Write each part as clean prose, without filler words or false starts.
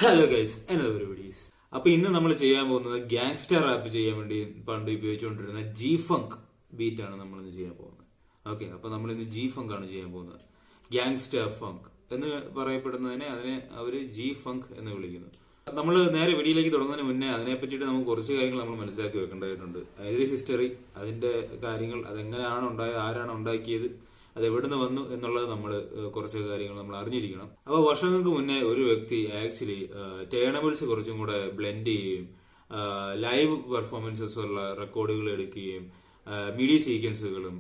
Hello guys, എന്നൊരു പരിപാടീസ്. അപ്പൊ ഇന്ന് നമ്മൾ ചെയ്യാൻ പോകുന്നത് ഗാങ്സ്റ്റർ റാപ്പ് ചെയ്യാൻ വേണ്ടി പണ്ട് ഉപയോഗിച്ചുകൊണ്ടിരുന്ന ജി ഫങ്ക് ബീറ്റ് ആണ് നമ്മൾ ഇന്ന് ചെയ്യാൻ പോകുന്നത്. ഓക്കെ, അപ്പൊ നമ്മൾ ഇന്ന് ജി ഫങ്ക് ആണ് ചെയ്യാൻ പോകുന്നത്. ഗാങ്സ്റ്റർ ഫങ്ക് എന്ന് പറയപ്പെടുന്നതിനെ അതിനെ അവര് ജി ഫങ്ക് എന്ന് വിളിക്കുന്നു. നമ്മൾ നേരെ വീഡിയോയിലേക്ക് തുടങ്ങുന്നതിന് മുന്നേ അതിനെ പറ്റിയിട്ട് നമുക്ക് കുറച്ച് കാര്യങ്ങൾ നമ്മൾ മനസ്സിലാക്കി വെക്കേണ്ടതായിട്ടുണ്ട്. അതിന്റെ ഹിസ്റ്ററി, അതിന്റെ കാര്യങ്ങൾ, അതെങ്ങനെയാണ് ഉണ്ടായത്, ആരാണ് ഉണ്ടാക്കിയത്, അത് എവിടുന്ന് വന്നു എന്നുള്ളത് നമ്മൾ കുറച്ച് കാര്യങ്ങൾ നമ്മൾ അറിഞ്ഞിരിക്കണം. അപ്പോൾ വർഷങ്ങൾക്ക് മുന്നേ ഒരു വ്യക്തി ആക്ച്വലി ടേണബിൾസ് കുറച്ചും കൂടെ ബ്ലെൻഡ് ചെയ്യുകയും ലൈവ് പെർഫോമൻസസ് ഉള്ള റെക്കോർഡുകൾ എടുക്കുകയും മിഡി സീക്വൻസുകളും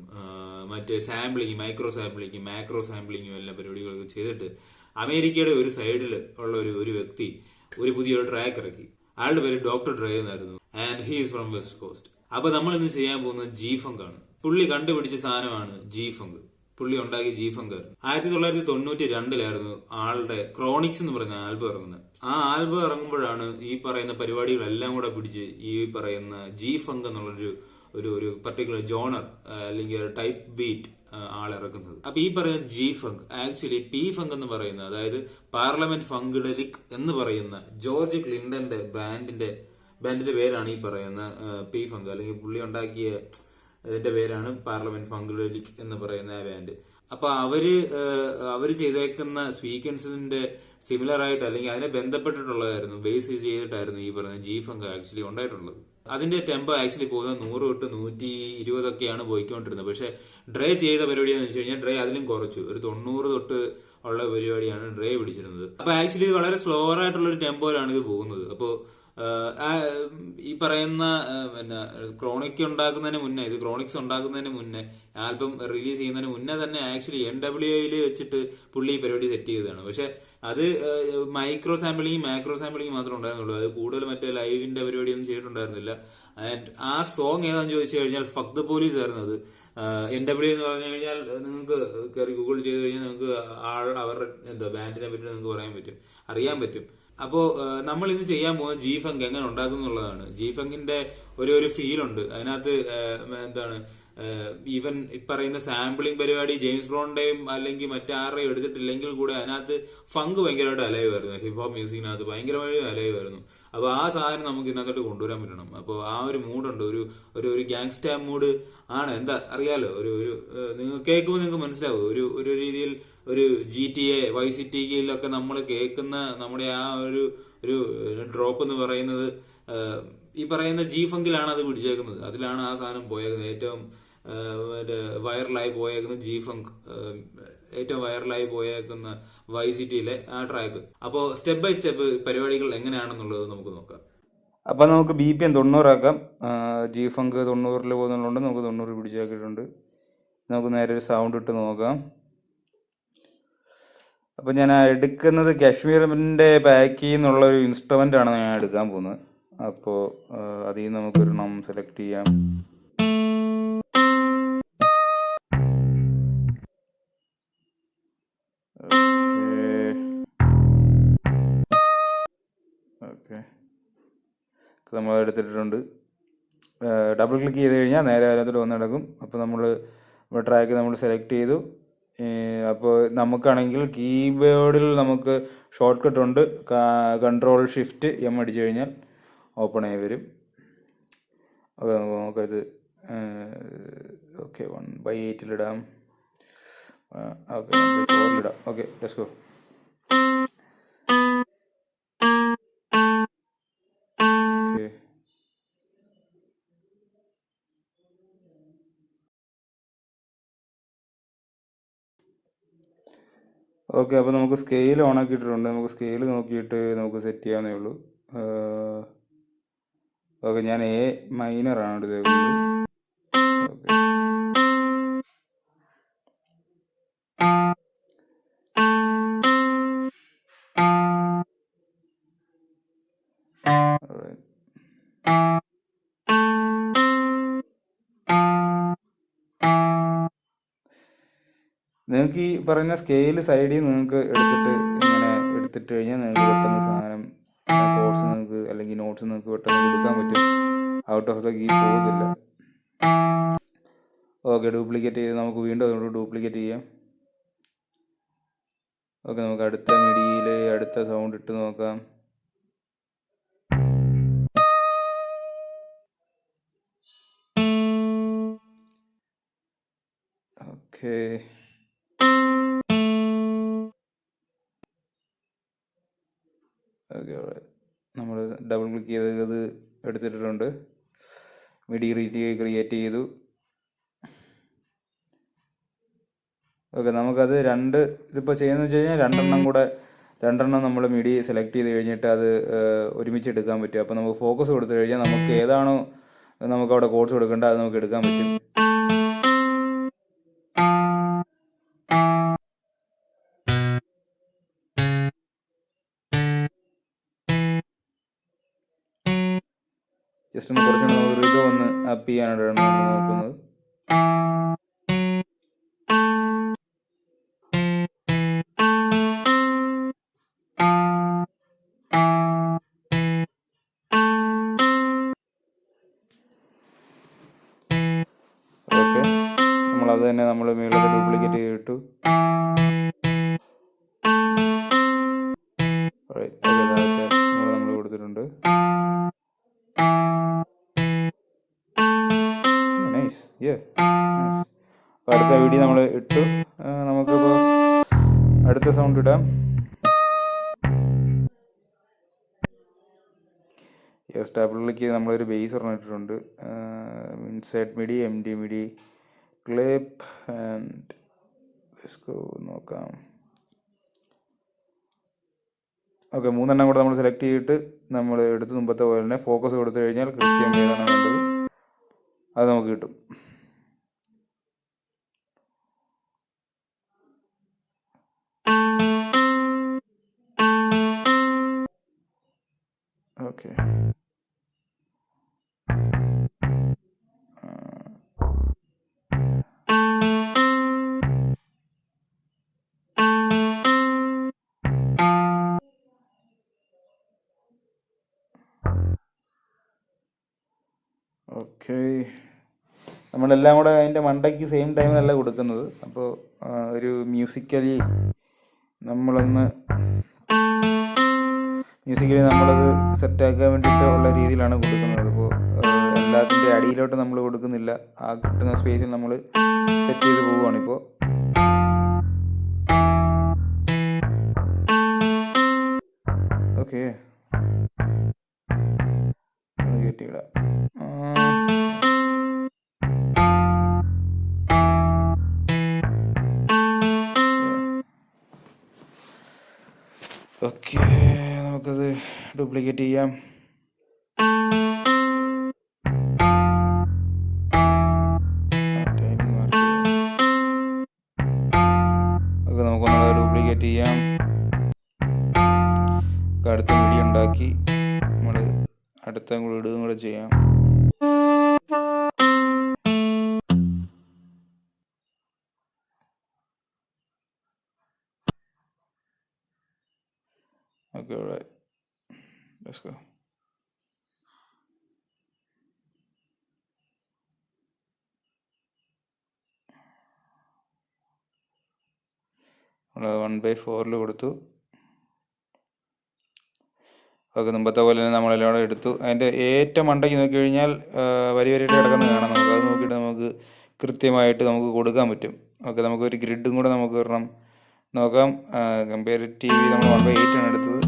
മറ്റ് സാമ്പിളിങ്, മൈക്രോ സാമ്പിളിങ്ങും മാക്രോ സാമ്പിളിങ്ങും എല്ലാം പരിപാടികളൊക്കെ ചെയ്തിട്ട് അമേരിക്കയുടെ ഒരു സൈഡിൽ ഉള്ള ഒരു വ്യക്തി ഒരു പുതിയൊരു ട്രാക്ക് ഇറക്കി. അയാളുടെ പേര് ഡോക്ടർ ഡ്രേ എന്നായിരുന്നു. And he is from west cost. അപ്പൊ നമ്മൾ ഇന്ന് ചെയ്യാൻ പോകുന്നത് ജി ഫങ്ക് ആണ്. പുള്ളി കണ്ടുപിടിച്ച സാധനമാണ് ജി ഫങ്ക്. പുള്ളി ഉണ്ടാക്കിയ ജി ഫങ്ക് ആയിരുന്നു. 1992 ആളുടെ ക്രോണിക്സ് എന്ന് പറയുന്ന ആൽബം ഇറങ്ങുന്നത്. ആ ആൽബം ഇറങ്ങുമ്പോഴാണ് ഈ പറയുന്ന പരിപാടികളെല്ലാം കൂടെ പിടിച്ച് ഈ പറയുന്ന ജി ഫങ്ക് എന്നുള്ളൊരു ഒരു പർട്ടിക്കുലർ ജോണർ അല്ലെങ്കിൽ ടൈപ്പ് ബീറ്റ് ആളിറക്കുന്നത്. അപ്പൊ ഈ പറയുന്ന G funk actually P funk എന്ന് പറയുന്ന, അതായത് പാർലമെന്റ് ഫങ്ക്ഡലിക് എന്ന് പറയുന്ന ജോർജ് ക്ലിന്റന്റെ ബാൻഡിന്റെ പേരാണ് ഈ പറയുന്ന പി ഫങ്ക്, അല്ലെങ്കിൽ പുള്ളി ഉണ്ടാക്കിയ അതിന്റെ പേരാണ് പാർലമെന്റ് ഫങ്ക്ഡലിക് എന്ന് പറയുന്ന ആ ബാൻഡ്. അപ്പൊ അവര് ചെയ്തേക്കുന്ന സ്വീക്വൻസിന്റെ സിമിലർ ആയിട്ട് അല്ലെങ്കിൽ അതിനെ ബന്ധപ്പെട്ടിട്ടുള്ളതായിരുന്നു, ബേസ് ചെയ്തിട്ടായിരുന്നു ഈ പറയുന്ന ജി ഫങ്ക് ആക്ച്വലി ഉണ്ടായിട്ടുള്ളത്. അതിന്റെ ടെമ്പോ ആക്ച്വലി പോകുന്നത് 100 തൊട്ട് 120 പോയിക്കൊണ്ടിരുന്നത്. പക്ഷെ ഡ്രേ ചെയ്ത പരിപാടി എന്ന് വെച്ച് കഴിഞ്ഞാൽ ഡ്രേ അതിലും കുറച്ചു, ഒരു 90 തൊട്ട് ഉള്ള പരിപാടിയാണ് ഡ്രേ പിടിച്ചിരുന്നത്. അപ്പൊ ആക്ച്വലി ഇത് വളരെ സ്ലോവർ ആയിട്ടുള്ള ഒരു ടെമ്പോയിലാണ് ഇത് പോകുന്നത്. അപ്പോൾ ഈ പറയുന്ന ക്രോണിക്സ് ഉണ്ടാക്കുന്നതിന് മുന്നേ ആൽബം റിലീസ് ചെയ്യുന്നതിന് മുന്നേ തന്നെ ആക്ച്വലി NWAയിൽ വെച്ചിട്ട് പുള്ളി ഈ പരിപാടി സെറ്റ് ചെയ്തതാണ്. പക്ഷെ അത് മൈക്രോ സാമ്പിളിങ് മാക്രോ സാമ്പിളിങ് മാത്രമേ ഉണ്ടായിരുന്നുള്ളൂ. അത് കൂടുതൽ മറ്റേ ലൈവിന്റെ പരിപാടിയൊന്നും ചെയ്തിട്ടുണ്ടായിരുന്നില്ല. ആൻഡ് ആ സോങ് ഏതാണെന്ന് ചോദിച്ചു കഴിഞ്ഞാൽ ഫക്ക് ദ പോലീസ് ആയിരുന്നു അത്. NWA എന്ന് പറഞ്ഞു കഴിഞ്ഞാൽ നിങ്ങൾക്ക് കയറി ഗൂഗിൾ ചെയ്ത് കഴിഞ്ഞാൽ നിങ്ങൾക്ക് അവരുടെ ബാൻഡിനെ പറ്റി നിങ്ങൾക്ക് അറിയാൻ പറ്റും. അപ്പോ നമ്മൾ ഇന്ന് ചെയ്യാൻ പോകുന്നത് ജി ഫങ്ക് എങ്ങനെ ഉണ്ടാക്കും എന്നുള്ളതാണ്. ജി ഫങ്കിന്റെ ഒരു ഫീൽ ഉണ്ട് അതിനകത്ത്. ഈവൻ ഈ പറയുന്ന സാമ്പിളിംഗ് പരിപാടി ജെയിംസ് ബ്രോണിന്റെയും അല്ലെങ്കിൽ മറ്റാരുടെയും എടുത്തിട്ടില്ലെങ്കിൽ കൂടെ അതിനകത്ത് ഫങ്ക് ഭയങ്കരമായിട്ട് അലൈവ് ആയിരുന്നു. ഹിപ്ഹോപ്പ് മ്യൂസിക്കിനകത്ത് ഭയങ്കരമായി അലൈവ് ആയിരുന്നു. അപ്പൊ ആ സാധനം നമുക്ക് ഇതിനകത്തോട്ട് കൊണ്ടുവരാൻ പറ്റണം. അപ്പോൾ ആ ഒരു മൂഡുണ്ട്, ഒരു ഗാങ്സ്റ്റർ മൂഡ് ആണ്. എന്താ അറിയാലോ, നിങ്ങൾ കേൾക്കുമ്പോൾ നിങ്ങൾക്ക് മനസ്സിലാവും. ഒരു രീതിയിൽ ഒരു GTA YCTയിലൊക്കെ നമ്മൾ കേൾക്കുന്ന നമ്മുടെ ആ ഒരു ഡ്രോപ്പ് എന്ന് പറയുന്നത് ഈ പറയുന്ന ജി ഫങ്കിലാണ് അത് പിടിച്ചേക്കുന്നത്. അതിലാണ് ആ സാധനം പോയേക്കുന്നത്. ഏറ്റവും വൈറലായി പോയേക്കുന്ന ജി ഫങ്ക്, ഏറ്റവും വൈറലായി പോയേക്കുന്ന YCTയിലെ ആ ട്രാക്ക്. അപ്പോൾ സ്റ്റെപ്പ് ബൈ സ്റ്റെപ്പ് പരിപാടികൾ എങ്ങനെയാണെന്നുള്ളത് നമുക്ക് നോക്കാം. അപ്പം നമുക്ക് BPM 90 ആക്കാം. ജി ഫങ്ക് 90 പോകുന്നുള്ളതുകൊണ്ട് നമുക്ക് 90 പിടിച്ചാക്കിയിട്ടുണ്ട്. നമുക്ക് നേരെ ഒരു സൗണ്ട് ഇട്ട് നോക്കാം. അപ്പം ഞാൻ എടുക്കുന്നത് കാശ്മീരിൻ്റെ പാക്കിൽ നിന്നുള്ള ഒരു ഇൻസ്ട്രുമെൻ്റ് ആണ് ഞാൻ എടുക്കാൻ പോകുന്നത്. അപ്പോൾ അതിൽ നിന്ന് നമുക്കൊരെണ്ണം സെലക്ട് ചെയ്യാം. ഓക്കെ, നമ്മൾ എടുത്തിട്ടുണ്ട്. ഡബിൾ ക്ലിക്ക് ചെയ്ത് കഴിഞ്ഞാൽ നേരെ അതിനകത്തോട്ട് വന്ന് കിടക്കും. അപ്പോൾ നമ്മൾ ട്രാക്ക് നമ്മൾ സെലക്ട് ചെയ്തു. അപ്പോൾ നമുക്കാണെങ്കിൽ കീബോർഡിൽ നമുക്ക് ഷോർട്ട് കട്ട് ഉണ്ട്. Ctrl+Shift+M അടിച്ചു കഴിഞ്ഞാൽ ഓപ്പൺ ആയി വരും. ഓക്കെ, നമുക്കത് okay 1/8 okay 1/4 okay, let's go. Okay, അപ്പോൾ നമുക്ക് സ്കെയിൽ ഓൺ ആക്കിയിട്ടുണ്ട്. നമുക്ക് സ്കെയിൽ നോക്കിയിട്ട് നമുക്ക് സെറ്റ് ചെയ്യാവുന്നേ ഉള്ളൂ. ഓക്കെ, ഞാൻ A മൈനറാണ് എടുത്തേക്കുന്നത്. നിങ്ങൾക്ക് ഈ പറയുന്ന സ്കെയിൽ സൈഡിൽ നിങ്ങൾക്ക് എടുത്തിട്ട് കഴിഞ്ഞാൽ നിങ്ങൾക്ക് പെട്ടെന്ന് സാധനം കോഡ്സ് നിങ്ങൾക്ക് അല്ലെങ്കിൽ നോട്ട്സ് നിങ്ങൾക്ക് പെട്ടെന്ന് കൊടുക്കാൻ പറ്റും. ഔട്ട് ഓഫ് ദ കീ പോകത്തില്ല. ഓക്കെ, ഡ്യൂപ്ലിക്കേറ്റ് ചെയ്ത് നമുക്ക് വീണ്ടും അതുകൊണ്ട് ഡ്യൂപ്ലിക്കേറ്റ് ചെയ്യാം. ഓക്കെ, നമുക്ക് അടുത്ത മിഡിയിൽ അടുത്ത സൗണ്ട് ഇട്ട് നോക്കാം. ഓക്കെ, ഓക്കെ നമ്മൾ ഡബിൾ ക്ലിക്ക് ചെയ്ത് ഇത് എടുത്തിട്ടുണ്ട്. മിഡി ക്രിയേറ്റ് ചെയ്തു. ഓക്കെ, നമുക്കത് ഇതിപ്പോൾ ചെയ്യുന്നത് വെച്ച് കഴിഞ്ഞാൽ രണ്ടെണ്ണം നമ്മൾ മിഡി സെലക്ട് ചെയ്ത് കഴിഞ്ഞിട്ട് അത് ഒരുമിച്ച് എടുക്കാൻ പറ്റും. അപ്പോൾ നമുക്ക് ഫോക്കസ് കൊടുത്തു കഴിഞ്ഞാൽ നമുക്ക് ഏതാണോ നമുക്ക് അവിടെ കോഡ്സ് കൊടുക്കേണ്ടത് അത് നമുക്ക് എടുക്കാൻ പറ്റും. ജസ്റ്റ് ഒന്ന് കുറച്ചുകൂടെ നമുക്ക് റിതം ഒന്ന് അപ്പ് ചെയ്യാനായിട്ടാണ് നമ്മൾ നോക്കുന്നത്. ഓക്കെ, നമ്മളത് തന്നെ നമ്മൾ മുകളിൽ ഡ്യൂപ്ലിക്കേറ്റ് ചെയ്തിട്ടു. നമ്മൾ കൊടുത്തിട്ടുണ്ട്. Nice, nice. അപ്പോൾ അടുത്ത വീഡിയോ നമ്മൾ ഇട്ടു. നമുക്കിപ്പോൾ അടുത്ത സൗണ്ട് ഇടാം. ഡബിൾ ക്ലിക്ക് ചെയ്ത് നമ്മളൊരു ബേസ് പറഞ്ഞിട്ടുണ്ട്. Inside midi, M D midi, clip and നോക്കാം. ഓക്കെ, 3 എണ്ണം കൂടെ നമ്മൾ സെലക്ട് ചെയ്തിട്ട് നമ്മൾ എടുത്ത് മുമ്പത്തെ പോലെ തന്നെ ഫോക്കസ് കൊടുത്തു കഴിഞ്ഞാൽ കൃത്യം ഏതാണ് വേണ്ടത് അത് നമുക്ക് കിട്ടും. ഓക്കെ, ഓക്കെ, നമ്മളെല്ലാം കൂടെ അതിൻ്റെ മണ്ടയ്ക്ക് സെയിം ടൈമിലല്ല കൊടുക്കുന്നത്. അപ്പോൾ ഒരു മ്യൂസിക്കലി നമ്മളത് സെറ്റാക്കാൻ വേണ്ടിയിട്ട് ഉള്ള രീതിയിലാണ് കൊടുക്കുന്നത്. അപ്പോൾ എല്ലാത്തിൻ്റെ അടിയിലോട്ട് നമ്മൾ കൊടുക്കുന്നില്ല, ആ കിട്ടുന്ന സ്പേസിൽ നമ്മൾ സെറ്റ് ചെയ്ത് പോവുകയാണിപ്പോൾ. ഓക്കെ, അത് കയറ്റിയിടാം. ഓക്കെ, നമുക്കത് ഡ്യൂപ്ലിക്കേറ്റ് ചെയ്യാം. ഓക്കെ, നമുക്കൊന്നുകൂടെ ഡ്യൂപ്ലിക്കേറ്റ് ചെയ്യാം. അടുത്ത വീഡിയോ ഉണ്ടാക്കി നമ്മൾ അടുത്ത ഇടുകയും കൂടെ ചെയ്യാം. Okay, all right. Let's go. നമ്മൾ 1/4 കൊടുത്തു. ഓക്കെ, മുമ്പത്തെ പോലെ തന്നെ നമ്മളെല്ലാം കൂടെ എടുത്തു. അതിൻ്റെ ഏറ്റവും മണ്ടയ്ക്ക് നോക്കി കഴിഞ്ഞാൽ വരിയായിട്ട് കിടക്കുന്നത് കാണാം. നമുക്ക് അത് നോക്കിയിട്ട് നമുക്ക് കൃത്യമായിട്ട് നമുക്ക് കൊടുക്കാൻ പറ്റും. ഓക്കെ, നമുക്കൊരു ഗ്രിഡും കൂടെ നമുക്ക് ഒരെണ്ണം നോക്കാം. കമ്പാരിറ്റീവ്ലി നമ്മൾ 1/8 ആണ് എടുത്തത്.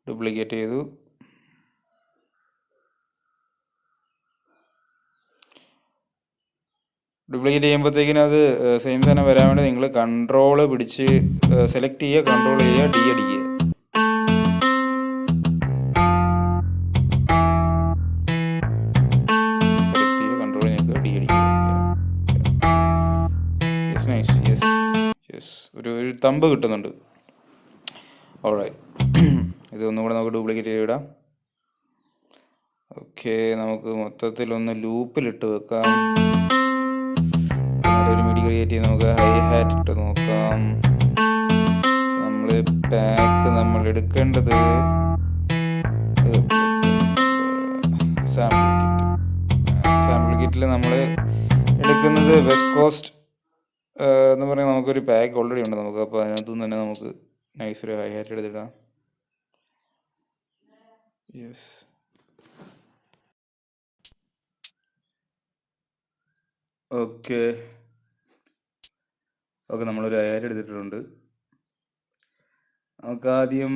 ഡ്യൂപ്ലിക്കേറ്റ് ചെയ്തു. ഡ്യൂപ്ലിക്കേറ്റ് ചെയ്യുമ്പോഴത്തേക്കിനും അത് സെയിം തന്നെ വരാൻ വേണ്ടി നിങ്ങൾ കൺട്രോൾ പിടിച്ച് സെലക്ട് ചെയ്യുക, കൺട്രോൾ ചെയ്യുക, ഡി അടിക്കുക. സെലക്ട് ചെയ്യുക, കൺട്രോൾ ചെയ്യുക, ഡി അടിക്കുക. Yes, nice, yes yes. ഒരു തമ്പ് കിട്ടുന്നുണ്ട്. ഓൾറൈറ്റ്, ഇതൊന്നും കൂടെ നമുക്ക് ഡ്യൂപ്ലിക്കേറ്റ് ചെയ്തിടാം. ഓക്കെ, നമുക്ക് മൊത്തത്തിലൊന്ന് ലൂപ്പിലിട്ട് വെക്കാം. ക്രിയേറ്റ് ചെയ്ത് നമുക്ക് ഹൈ ഹാറ്റ് ഇട്ട് നോക്കാം. നമ്മൾ പാക്ക് നമ്മൾ എടുക്കേണ്ടത് സാമ്പിൾ കിറ്റിൽ നമ്മൾ എടുക്കുന്നത് വെസ്റ്റ് കോസ്റ്റ് എന്ന് പറഞ്ഞാൽ നമുക്കൊരു പാക്ക് ഓൾറെഡി ഉണ്ട് നമുക്ക്. അപ്പോൾ അതിനകത്തു നിന്ന് തന്നെ നമുക്ക് നൈസ് ഒരു ഹൈ ഹാറ്റ് എടുത്തിടാം. യെസ്, ഓക്കെ ഓക്കെ നമ്മളൊരു ഹൈ ഹാറ്റ് എടുത്തിട്ടുണ്ട്. നമുക്ക് ആദ്യം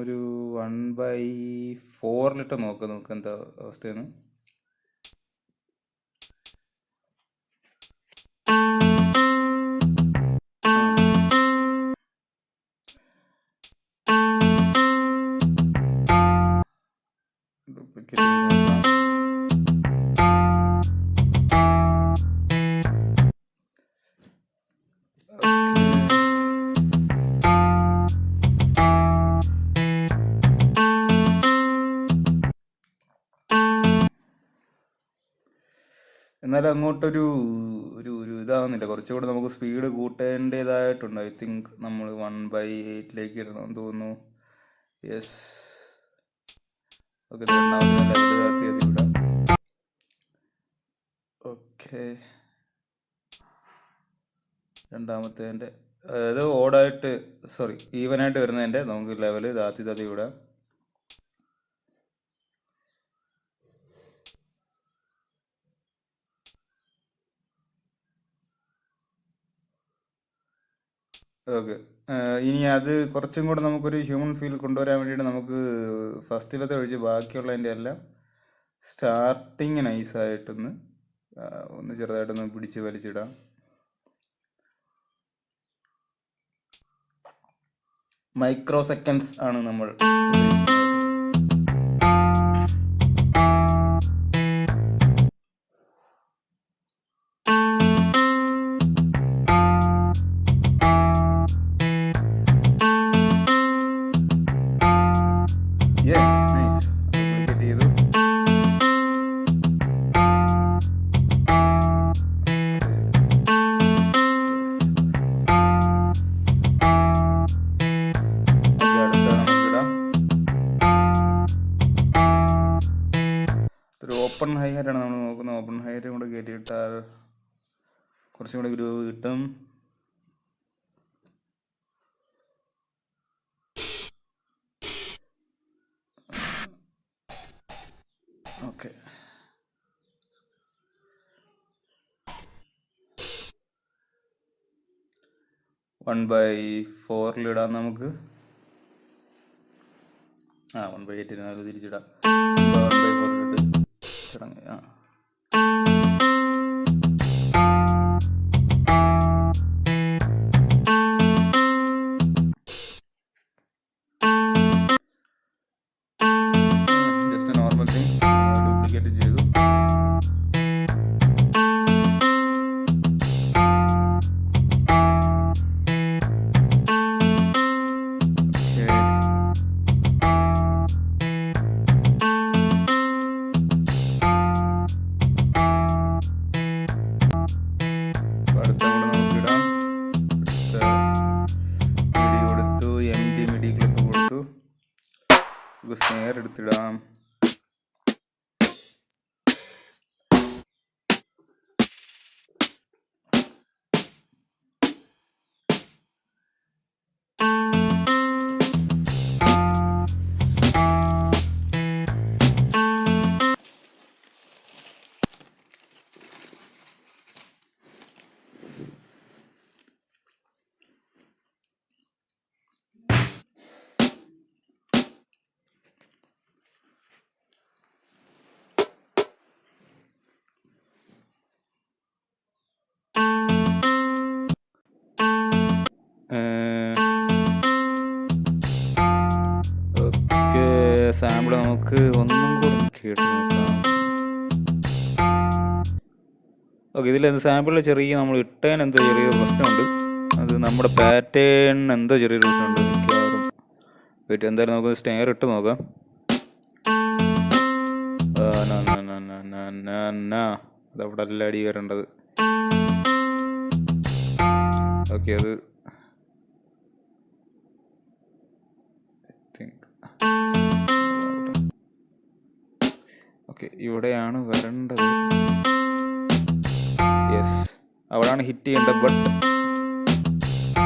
ഒരു 1/4 നോക്കാം നമുക്ക് എന്താ അവസ്ഥയെന്ന്. ഡ്യൂപ്ലിക്കേറ്റ് നോക്കാം. എന്നാലും അങ്ങോട്ടൊരു ഒരു ഒരു ഇതാകുന്നില്ല. കുറച്ചുകൂടെ നമുക്ക് സ്പീഡ് കൂട്ടേണ്ടതായിട്ടുണ്ട്. ഐ തിങ്ക് നമ്മൾ 1/8 ഇടണമെന്ന് തോന്നുന്നു. Yes, okay. രണ്ടാമത്തെ ലെവൽ താത്തി വിടാം. ഓക്കെ, രണ്ടാമത്തേൻ്റെ അതായത് ഓടായിട്ട് ഈവനായിട്ട് വരുന്നതിൻ്റെ നമുക്ക് ലെവല് താത്തി വിടാം. ഓക്കെ, ഇനി അത് കുറച്ചും കൂടെ നമുക്കൊരു ഹ്യൂമൻ ഫീൽ കൊണ്ടുവരാൻ വേണ്ടിയിട്ട് നമുക്ക് ഫസ്റ്റിലത്തെ ഒഴിച്ച് ബാക്കിയുള്ളതിൻ്റെ എല്ലാം സ്റ്റാർട്ടിങ് നൈസായിട്ടൊന്ന് ഒന്ന് ചെറുതായിട്ടൊന്ന് പിടിച്ച് വലിച്ചിടാം. മൈക്രോ സെക്കൻഡ്സ് ആണ് നമ്മൾ ഉദ്ദേശിക്കുന്നത്. നൈസ്, ഡ്യൂപ്ലിക്കേറ്റ് ചെയ്തു. ഓപ്പൺ ഹൈ ഹാറ്റ് ആണ് നമ്മൾ നോക്കുന്നത്. ഓപ്പൺ ഹൈ ഹാറ്റ് കൂടെ കയറ്റിയിട്ടാൽ കുറച്ചും കൂടെ ഗ്രൂവ് കിട്ടും. ഓക്കെ, 1/4 ഇടാം നമുക്ക്. 1/8 തിരിച്ചിടാം. 1/4 ഇട്ട് ചടങ്ങ്. ജസ്റ്റ് നോർമൽ തിങ് ഡ്യൂപ്ലിക്കേറ്റ് ചെയ്തു. സ്നെയർ എടുത്തിടാം. സാമ്പിൾ നമുക്ക് ഒന്നും കൂടെ കേട്ട് നോക്കാം. ഓക്കെ, ഇതിൽ സാമ്പിളിൽ ചെറിയ നമ്മൾ ഇട്ടതിന് എന്തോ ചെറിയൊരു പ്രശ്നമുണ്ട്. അത് നമ്മുടെ പാറ്റേൺ എന്തോ ചെറിയൊരു പ്രശ്നമുണ്ട് മിക്കവാറും. വെയിറ്റ്, എന്തായാലും നമുക്ക് സ്നെയർ ഇട്ട് നോക്കാം. അതവിടെ അല്ല അടി വരേണ്ടത്. ഓക്കെ, അത് ഓക്കെ ഇവിടെയാണ് വരേണ്ടത്. യെസ്, അവിടെയാണ് ഹിറ്റ് ചെയ്യേണ്ടത്. ബട്ട്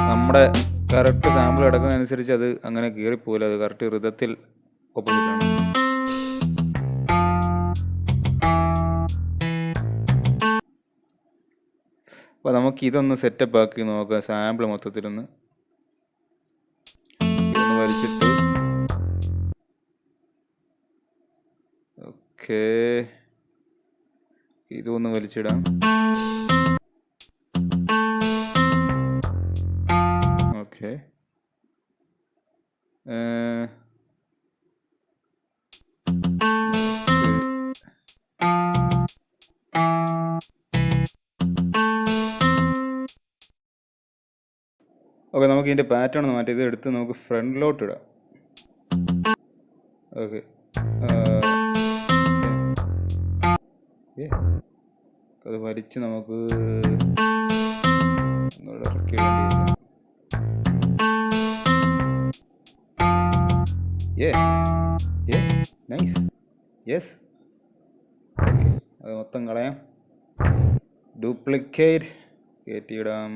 നമ്മുടെ കറക്റ്റ് സാമ്പിൾ കിടക്കുന്നതനുസരിച്ച് അത് അങ്ങനെ കീറിപ്പോയില്ല. അത് കറക്റ്റ് ഋതത്തിൽ ഓപ്പോസിറ്റാണ്. അപ്പോൾ നമുക്ക് ഇതൊന്ന് സെറ്റപ്പ് ആക്കി നോക്കാം. സാമ്പിൾ മൊത്തത്തിലൊന്ന് ഇതൊന്ന് വലിച്ചിട്ടു. ഓക്കെ, ഇതൊന്ന് വലിച്ചിടാം. ഓക്കെ, ഓക്കെ നമുക്ക് ഇതിൻ്റെ പാറ്റേൺ ഒന്ന് മാറ്റി ഇത് എടുത്ത് നമുക്ക് ഫ്രണ്ടിലോട്ട് ഇടാം. ഓക്കെ, അത് വലിച്ച് നമുക്ക് ഇറക്കി വേണ്ടി. Nice, yes. ഓക്കെ, അത് മൊത്തം കളയാം. ഡ്യൂപ്ലിക്കേറ്റ് കയറ്റിയിടാം.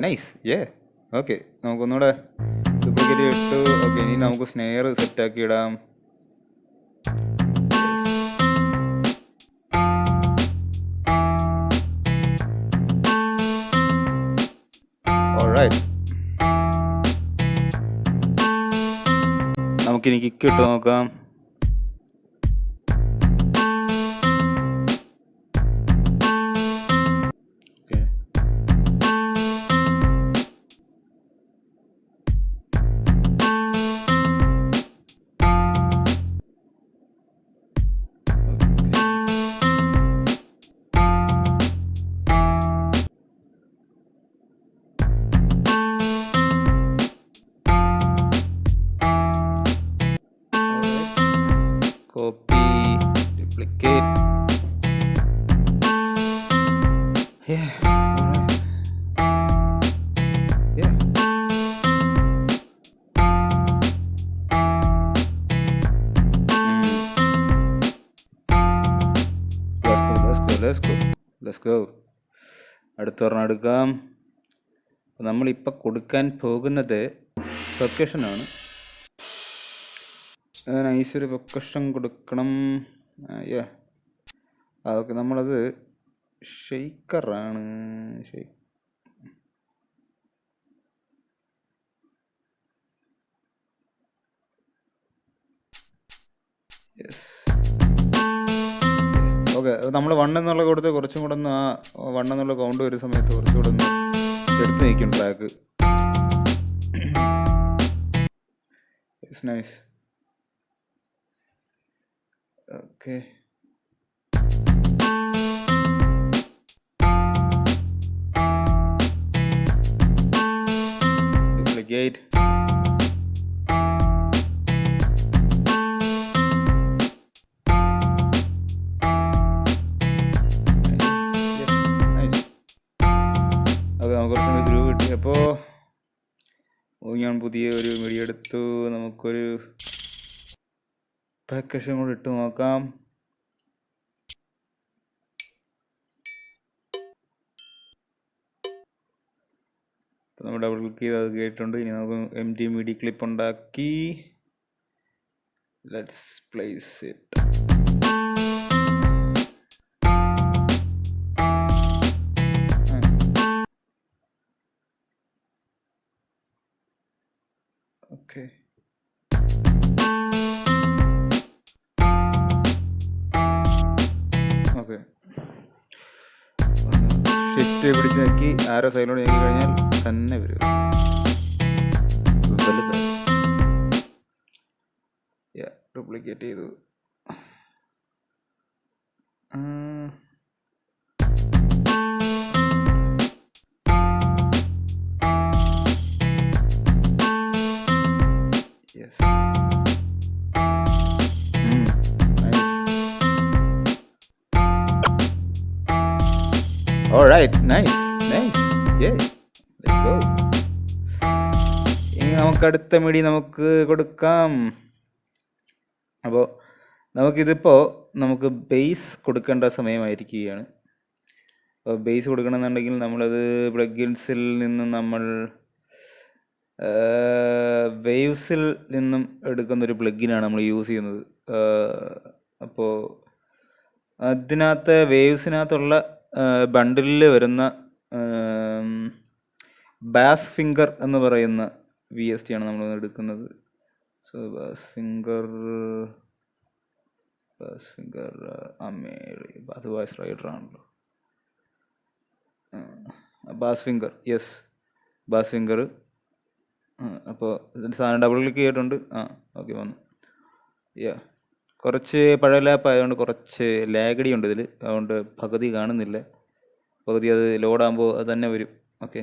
നൈസ്. ഓക്കെ, നമുക്കൊന്നുകൂടെ ഡ്യൂപ്ലിക്കേറ്റ് ഇട്ടു. ഓക്കെ, ഇനി നമുക്ക് സ്നെയർ സെറ്റാക്കി ഇടാം. ഓൾറൈറ്റ്, നമുക്കിനി കിക്ക് ഇട്ട് നോക്കാം. Copy, duplicate. Let's go. അടുത്തൊരെണ്ണം എടുക്കാം. നമ്മളിപ്പോൾ കൊടുക്കാൻ പോകുന്നത് പെർക്കഷനാണ്. നൈസൊരു പെർക്കഷൻ കൊടുക്കണം. അതൊക്കെ നമ്മളത് ഷെയ്ക്കറാണ്. Yes, okay. നമ്മൾ 1 എന്നുള്ള കൊടുത്ത് കുറച്ചും കൂടെ ഒന്ന് ആ 1 എന്നുള്ള കൗണ്ട് വരുന്ന സമയത്ത് കുറച്ചുകൂടെ ഒന്ന് എടുത്ത് നിൽക്കും track. It's nice. Okay, duplicate. കുറച്ചുകൂടി ഗ്രൂവ് കിട്ടി. അപ്പോൾ ഞാൻ പുതിയ ഒരു വീഡിയോ എടുത്തു. നമുക്കൊരു പെർക്കഷൻ കൂടി ഇട്ട് നോക്കാം. നമ്മൾ ഡബിൾ ക്ലിക്ക് ചെയ്ത് അത് കേട്ടിട്ടുണ്ട്. ഇനി നമുക്ക് MD MIDI ക്ലിപ്പ് ഉണ്ടാക്കി let's place it. Okay, okay. Shift പിടിച്ച് നോക്കി ആരോ സൈഡിലോട്ട് നോക്കി കഴിഞ്ഞാൽ തന്നെ വരും. ഡ്യൂപ്ലിക്കേറ്റ് ചെയ്തു. Alright, nice nice, yes, let's go. ഇനി നമുക്ക് അടുത്ത മിഡി നമുക്ക് കൊടുക്കാം. അപ്പോൾ നമുക്കിതിപ്പോൾ നമുക്ക് ബേസ് കൊടുക്കേണ്ട സമയമായിരിക്കുകയാണ്. അപ്പോൾ ബേസ് കൊടുക്കണമെന്നുണ്ടെങ്കിൽ നമ്മളത് പ്ലഗിൻസിൽ നിന്നും നമ്മൾ വേവ്സിൽ നിന്നും എടുക്കുന്നൊരു പ്ലഗിനാണ് നമ്മൾ യൂസ് ചെയ്യുന്നത്. അപ്പോൾ അതിനകത്ത് വേവ്സിനകത്തുള്ള ബണ്ടിലിൽ വരുന്ന ബാസ് ഫിംഗർ എന്ന് പറയുന്ന VST ആണ് നമ്മൾ എടുക്കുന്നത്. സോ ബാസ് ഫിംഗർ അത് വോയിസ് റൈഡർ ആണല്ലോ. Bass finger, yes, bass finger. അപ്പോൾ സാധനം ഡബിൾ ക്ലിക്ക് ചെയ്തിട്ടുണ്ട്. ഓക്കെ, വന്നു. കുറച്ച് പഴയ ലാപ്പ് ആയതുകൊണ്ട് കുറച്ച് ലാഗടി ഉണ്ട് ഇതിൽ, അതുകൊണ്ട് പകുതി കാണുന്നില്ല. പകുതി അത് ലോഡാകുമ്പോൾ അത് തന്നെ വരും. ഓക്കെ,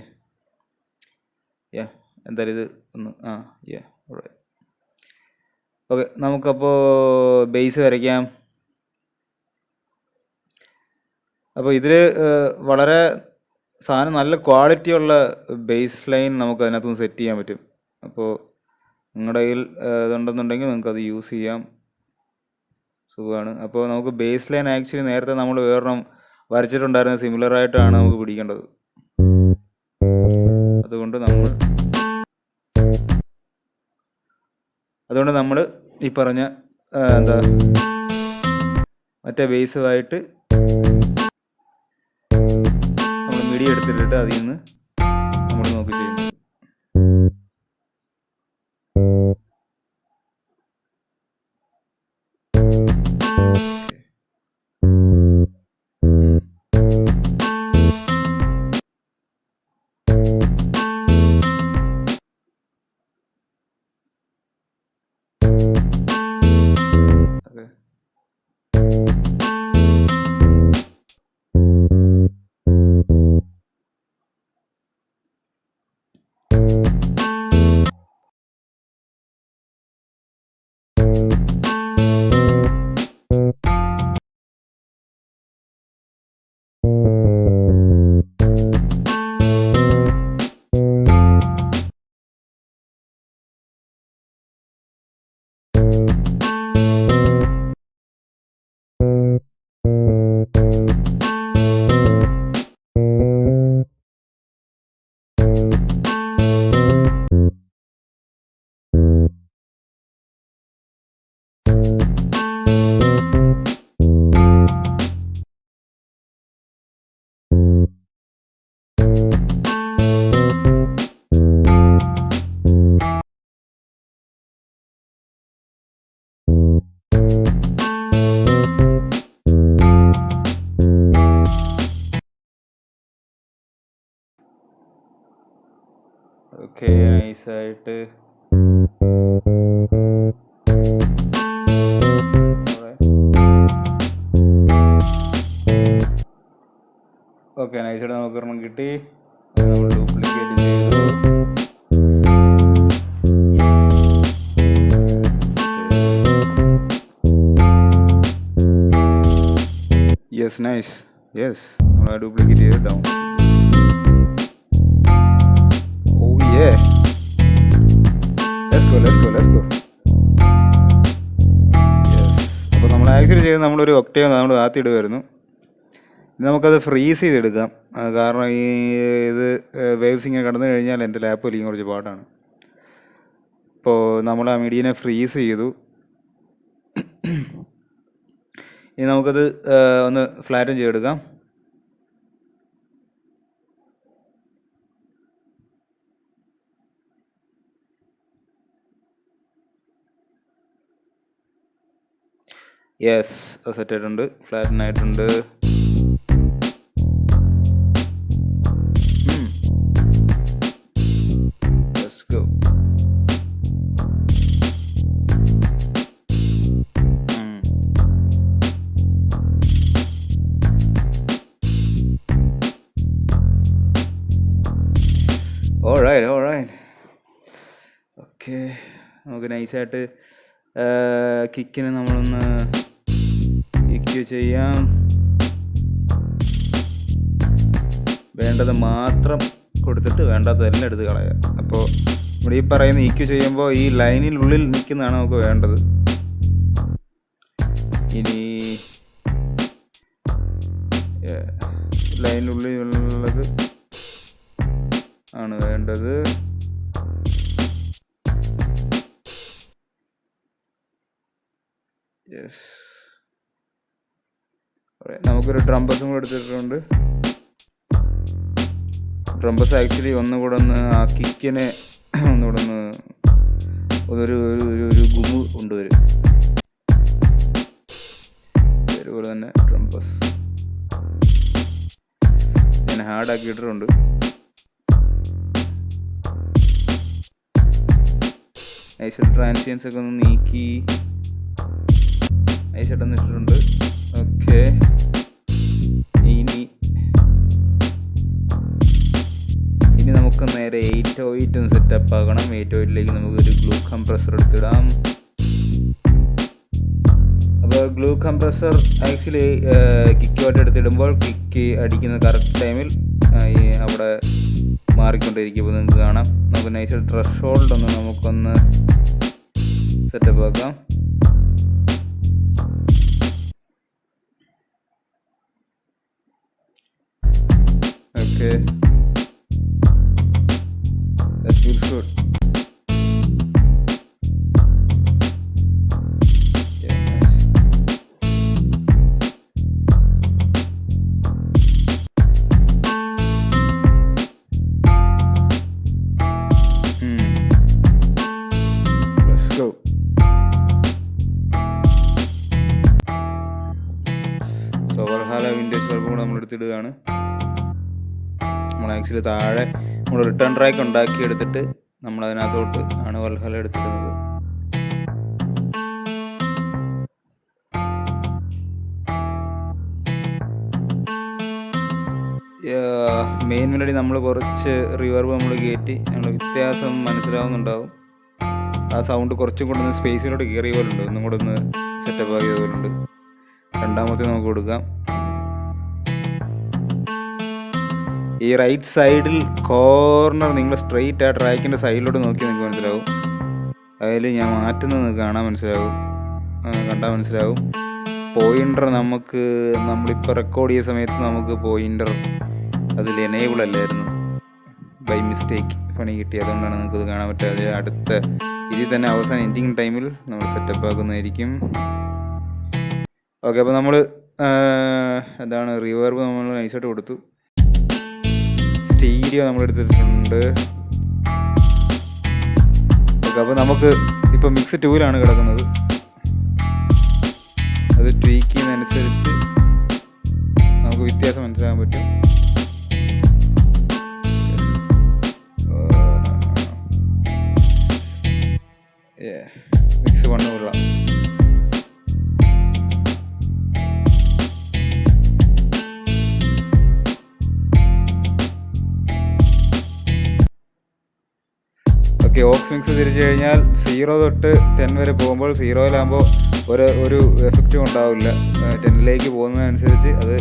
എന്തായാലും ഇത് ഒന്ന് ഓക്കെ. നമുക്കപ്പോൾ ബേസ് വരയ്ക്കാം. അപ്പോൾ ഇതിൽ വളരെ സാധനം നല്ല ക്വാളിറ്റിയുള്ള ബേസ് ലൈൻ നമുക്ക് അതിനകത്തുനിന്ന് സെറ്റ് ചെയ്യാൻ പറ്റും. അപ്പോൾ നിങ്ങളുടെ കയ്യിൽ ഇതുണ്ടെന്നുണ്ടെങ്കിൽ നിങ്ങൾക്കത് യൂസ് ചെയ്യാം, സുഖമാണ്. അപ്പോൾ നമുക്ക് ബേസ് ലൈൻ ആക്ച്വലി നേരത്തെ നമ്മൾ വേറൊരെണ്ണം വരച്ചിട്ടുണ്ടായിരുന്ന സിമിലറായിട്ടാണ് നമുക്ക് പിടിക്കേണ്ടത്. അതുകൊണ്ട് നമ്മൾ ഈ പറഞ്ഞ എന്താ മറ്റേ ബേസുമായിട്ട് നമ്മൾ മിഡി എടുത്തിട്ട് അതിൽ നിന്ന് നമ്മൾ നോക്കി ചെയ്യുന്നു. ഓക്കെ, നൈസായിട്ട് ഓക്കെ, നൈസായിട്ട് നമുക്ക് ഒരെണ്ണം കിട്ടി. നമ്മൾ ഡ്യൂപ്ലിക്കേറ്റ് ചെയ്തു. യെസ്, നൈസ്, യെസ്, നമ്മൾ ഡ്യൂപ്ലിക്കേറ്റ് ചെയ്ത് down. Yeah. Let's go. Yes. അപ്പോൾ നമ്മൾ ആക്ച്വലി ചെയ്ത് നമ്മളൊരു ഒക്ടേവ് നമ്മൾ ആദ്യം ഇടുമായിരുന്നു. നമുക്കത് ഫ്രീസ് ചെയ്തെടുക്കാം. കാരണം ഇത് വേവ്സ് ഇങ്ങനെ കടന്നു കഴിഞ്ഞാൽ എൻ്റെ ലാപ്പ് വലിയ കുറച്ച് പാടാണ്. ഇപ്പോൾ നമ്മൾ ആ മീഡിയനെ ഫ്രീസ് ചെയ്തു. ഇനി നമുക്കത് ഒന്ന് ഫ്ലാറ്റൻ ചെയ്തെടുക്കാം. യെസ്, അത് സെറ്റ് ആയിട്ടുണ്ട്, ഫ്ലാറ്റൻ ആയിട്ടുണ്ട്. Let's go. Alright. ഓക്കെ, നമുക്ക് നൈസായിട്ട് കിക്കിന് നമ്മളൊന്ന് കിക്ക് ചെയ്യാം. വേണ്ടത് മാത്രം കൊടുത്തിട്ട് വേണ്ടാത്തതെല്ലാം എടുത്ത് കളയുക. അപ്പോൾ ഇവിടെ ഈ പറയുന്ന EQ ചെയ്യുമ്പോൾ ഈ ലൈനിനുള്ളിൽ നിൽക്കുന്നതാണ് നമുക്ക് വേണ്ടത്. ഇനി ലൈനിനുള്ളിലുള്ളത് ആണ് വേണ്ടത്. യെസ്, നമുക്കൊരു ഡ്രംബസും കൂടെ എടുത്തിട്ടുണ്ട്. ഡ്രംബസ് ആക്ച്വലി ഒന്നുകൂടെ ഒന്ന് ആ കിക്കിനെ ഒന്നുകൂടെ ഒന്ന് ഒരു ഗുമു കൊണ്ടുവരും. അതുപോലെ തന്നെ ഡ്രംബസ് ഞാൻ ഹാർഡാക്കി ഇട്ടിട്ടുണ്ട്. നൈസായിട്ട് ട്രാൻസിയൻസ് ഒക്കെ ഒന്ന് നീക്കി നൈസായിട്ടൊന്ന് ഇട്ടിട്ടുണ്ട്. ഓക്കെ, ഇനി നമുക്ക് നേരെ 808 ഒന്ന് സെറ്റപ്പ് ആക്കണം. 808ലേക്ക് നമുക്കൊരു ഗ്ലൂ കംപ്രസർ എടുത്തിടാം. അപ്പോൾ ഗ്ലൂ കംപ്രസർ ആക്ച്വലി കിക്കുമായിട്ട് എടുത്തിടുമ്പോൾ കിക്ക് അടിക്കുന്ന കറക്റ്റ് ടൈമിൽ അവിടെ മാറിക്കൊണ്ടിരിക്കുമ്പോൾ നിങ്ങൾക്ക് കാണാം. നമുക്ക് നൈസായിട്ട് ത്രെഷോൾഡ് ഒന്ന് നമുക്കൊന്ന് സെറ്റപ്പ് ആക്കാം. Okay, that feels good. Yeah, nice. Let's go. So Valhalla Vintage Verb കൂടെ നമ്മൾ എടുത്തിടുകയാണ്. നമ്മൾ ആക്ച്വലി താഴെ നമ്മൾ റിട്ടേൺ ട്രാക്ക് ഉണ്ടാക്കി എടുത്തിട്ട് നമ്മൾ അതിനകത്തോട്ട് ആണ് വൽഹല എടുത്തിരുന്നത്. മെയിൻ മെലഡി നമ്മൾ കുറച്ച് റിവർബ് നമ്മൾ കയറ്റി നമ്മൾ വ്യത്യാസം മനസ്സിലാവുന്നുണ്ടാവും. ആ സൗണ്ട് കുറച്ചും കൂടെ ഒന്ന് സ്പേസിലോട്ട് കയറിയ പോലുണ്ട്, ഒന്നും കൂടെ ഒന്ന് സെറ്റപ്പ് ആക്കിയത് പോലുണ്ട്. രണ്ടാമത്തെ നമുക്ക് കൊടുക്കാം. ഈ റൈറ്റ് സൈഡിൽ കോർണർ നിങ്ങൾ സ്ട്രെയിറ്റ് ആ ട്രാക്കിൻ്റെ സൈഡിലോട്ട് നോക്കി നിങ്ങൾക്ക് മനസ്സിലാവും. അതിൽ ഞാൻ മാറ്റുന്നത് കണ്ടാൽ മനസ്സിലാവും. പോയിൻ്റർ നമ്മളിപ്പോൾ റെക്കോർഡ് ചെയ്ത സമയത്ത് നമുക്ക് പോയിൻ്റർ അതിൽ എനേബിൾ അല്ലായിരുന്നു, ബൈ മിസ്റ്റേക്ക് പണി കിട്ടി. അതുകൊണ്ടാണ് നിങ്ങൾക്കത് കാണാൻ പറ്റാതെ. അടുത്ത ഇതിൽ തന്നെ അവസാനം എൻഡിങ് ടൈമിൽ നമ്മൾ സെറ്റപ്പ് ആക്കുന്നതായിരിക്കും. ഓക്കെ, അപ്പോൾ നമ്മൾ എന്താണ് റിവേർബ് നമ്മൾ നൈസായിട്ട് കൊടുത്തു. സ്റ്റീരിയോ നമ്മൾ എടുത്തിട്ടുണ്ട്. ഓക്കെ, അപ്പോൾ നമുക്ക് ഇപ്പോൾ മിക്സ് 2-ലാണ് കിടക്കുന്നത്. അത് ട്വീക്ക് ചെയ്യുന്നതനുസരിച്ച് നമുക്ക് വ്യത്യാസം മനസ്സിലാക്കാൻ പറ്റും. മിക്സ് 1 കൊള്ളാം. ഓക്കെ, ഓക്സ് മിക്സ് തിരിച്ചു കഴിഞ്ഞാൽ 0 തൊട്ട് 10 വരെ പോകുമ്പോൾ 0-ലാകുമ്പോൾ ഒരു എഫക്റ്റും ഉണ്ടാവില്ല. 10-ലേക്ക് പോകുന്നതനുസരിച്ച് അത്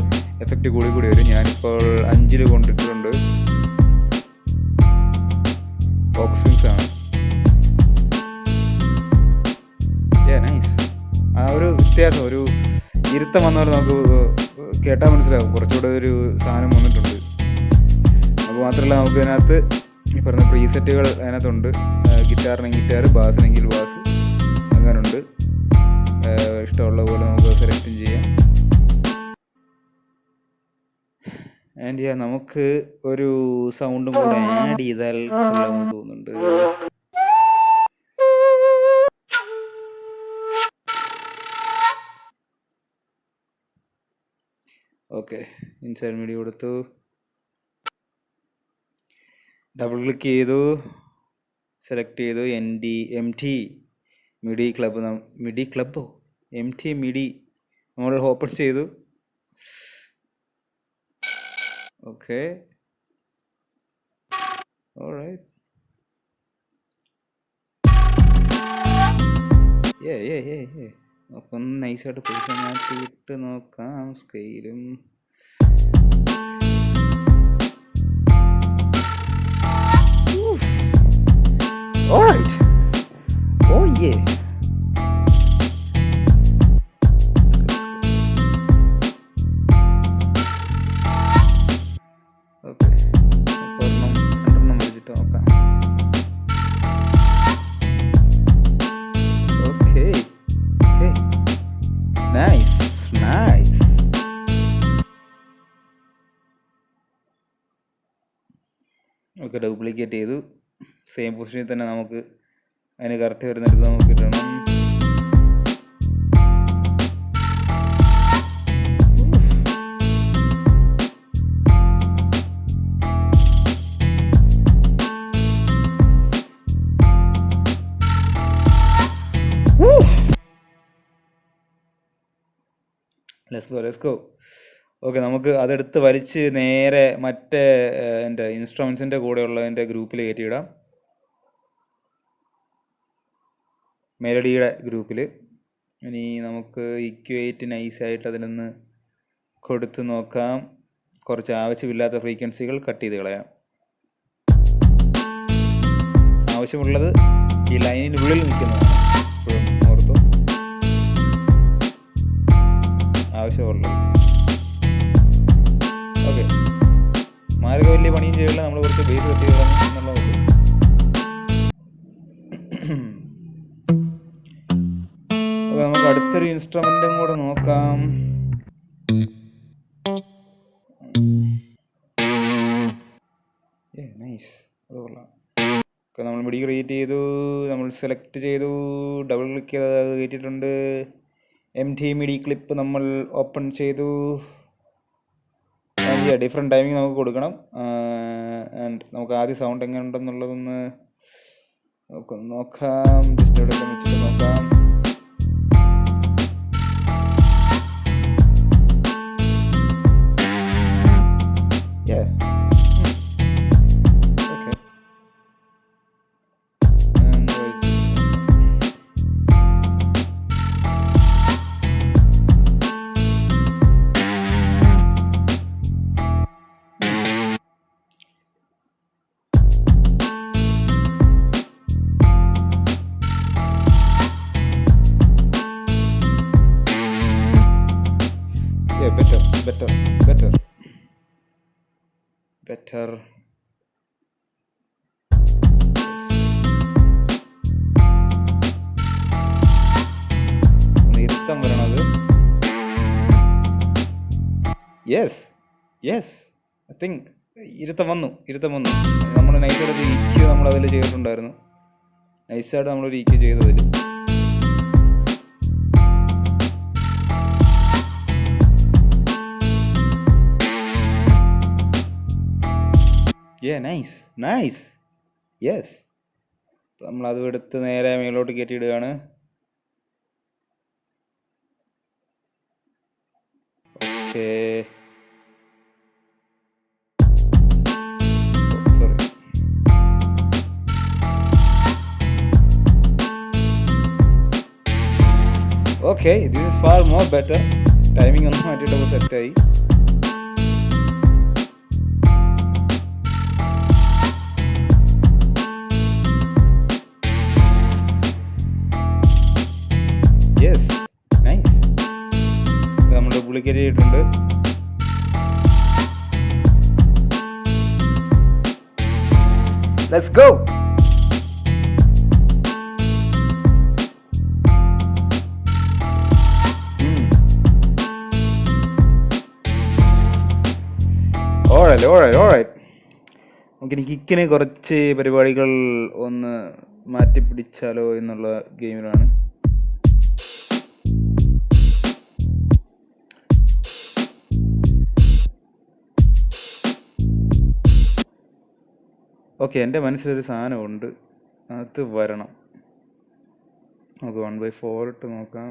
എഫക്റ്റ് കൂടി വരും. ഞാനിപ്പോൾ 5-ൽ കൊണ്ടിട്ടുണ്ട്. ഓക്സ് മിക്സ് ആണ്. നൈസ്. ആ ഒരു വ്യത്യാസം, ഒരു ഇരുത്തം വന്നവരെ നമുക്ക് കേട്ടാൽ മനസ്സിലാവും. കുറച്ചുകൂടെ ഒരു സാധനം വന്നിട്ടുണ്ട്. അപ്പോൾ മാത്രമല്ല നമുക്ക് ഇതിനകത്ത് ഈ പറഞ്ഞ പ്രീസെറ്റുകൾ അതിനകത്തുണ്ട്. ഗിറ്റാറിനെങ്കിൽ ഗിറ്റാർ, ബാസിനെങ്കിൽ ബാസ്, അങ്ങനെയുണ്ട്. ഇഷ്ടമുള്ള പോലെ നമുക്ക് സെലക്റ്റും ചെയ്യാം. ആൻഡ് നമുക്ക് ഒരു സൗണ്ടും കൂടെ ആഡ് ചെയ്താൽ കൊള്ളാമെന്ന് തോന്നുന്നുണ്ട്. ഓക്കെ, ഇൻസൈഡ് മീഡിയ കൊടുത്തു, ഡബിൾ ക്ലിക്ക് ചെയ്തു, സെലക്ട് ചെയ്തു. MT MIDI club, MT MIDI നമ്മൾ ഓപ്പൺ ചെയ്തു. Okay, alright. അപ്പം നൈസായിട്ട് പൊസിഷൻ മാറ്റിയിട്ട് നോക്കാം. സ്കെയിലും Alright. Oh yeah. ഓക്കെ, രണ്ടെണ്ണം വെച്ചിട്ട് നോക്കാം. Okay okay, nice nice. Okay, duplicate ചെയ്തു. സെയിം പൊസിഷനിൽ തന്നെ നമുക്ക് അതിന് കറക്റ്റ് വരുന്നിടത്ത് നമുക്ക് ഇടണം. Let's go. ഓക്കെ, നമുക്ക് അതെടുത്ത് വലിച്ച് നേരെ മറ്റേ എൻ്റെ ഇൻസ്ട്രുമെൻസിൻ്റെ കൂടെയുള്ളതിൻ്റെ ഗ്രൂപ്പിൽ കയറ്റിയിടാം. മെലഡിയുടെ ഗ്രൂപ്പിൽ. ഇനി നമുക്ക് ഇക്വേറ്റ് നൈസായിട്ട് അതിനൊന്ന് കൊടുത്ത് നോക്കാം. കുറച്ച് ആവശ്യമില്ലാത്ത ഫ്രീക്വൻസികൾ കട്ട് ചെയ്ത് കളയാം. ആവശ്യമുള്ളത് ഈ ലൈനിനുള്ളിൽ നിൽക്കുന്നതാണ്. ഇപ്പോഴും ഓർത്തു, ആവശ്യമുള്ളത്. ഓക്കെ, മാർഗ വലിയ പണിയും ചെയ്യില്ല, നമ്മൾ കുറച്ച് ബേസ് കട്ട് ചെയ്ത് കളഞ്ഞു എന്നുള്ളതുള്ളൂ. അപ്പോൾ നമുക്ക് അടുത്തൊരു ഇൻസ്ട്രുമെൻറ്റും കൂടെ നോക്കാം. നൈസ്, അത് കൊള്ളാം. ഓക്കെ, നമ്മൾ മിഡി ക്രിയേറ്റ് ചെയ്തു, നമ്മൾ സെലക്ട് ചെയ്തു, ഡബിൾ ക്ലിക്ക് ചെയ്ത് അത് കയറ്റിയിട്ടുണ്ട്. MT മിഡി ക്ലിപ്പ് നമ്മൾ ഓപ്പൺ ചെയ്തു. ഡിഫറെൻറ്റ് ടൈമിങ് നമുക്ക് കൊടുക്കണം. ആൻഡ് നമുക്ക് ആദ്യം സൗണ്ട് എങ്ങനെ ഉണ്ടെന്നുള്ളതൊന്ന് നോക്കാം. ജസ്റ്റ് ഇവിടെ വെച്ചിട്ട് നോക്കാം. better. ഇരുത്തം വരണത്. യെസ് ഐ തിങ്ക് ഇരുത്തം വന്നു. നമ്മൾ നൈസായിട്ട് ഇക്യു നമ്മൾ അതിൽ ചെയ്തിട്ടുണ്ടായിരുന്നു. നൈസായിട്ട് നമ്മളൊരു ഇക്യു ചെയ്തതിൽ. നൈസ്. യെസ്, നമ്മളത് എടുത്ത് നേരെ മേലോട്ട് കയറ്റിയിടുകയാണ്. Okay, sorry. Okay, this is far more better. Timing ഒന്ന് മാറ്റിയിട്ടപ്പോൾ സെറ്റായി. നമ്മൾ ഡ്യൂപ്ലിക്കേറ്റ് ചെയ്തിട്ടുണ്ട്. Let's go. ഓൾറൈറ്റ്. നമുക്കിനി കിക്കിന് കുറച്ച് പരിപാടികൾ ഒന്ന് മാറ്റിപ്പിടിച്ചാലോ എന്നുള്ള ഗെയിമിലാണ്. ഓക്കെ, എൻ്റെ മനസ്സിലൊരു സാധനമുണ്ട്, അത് വരണം. നമുക്ക് 1/4 ഇട്ട് നോക്കാം.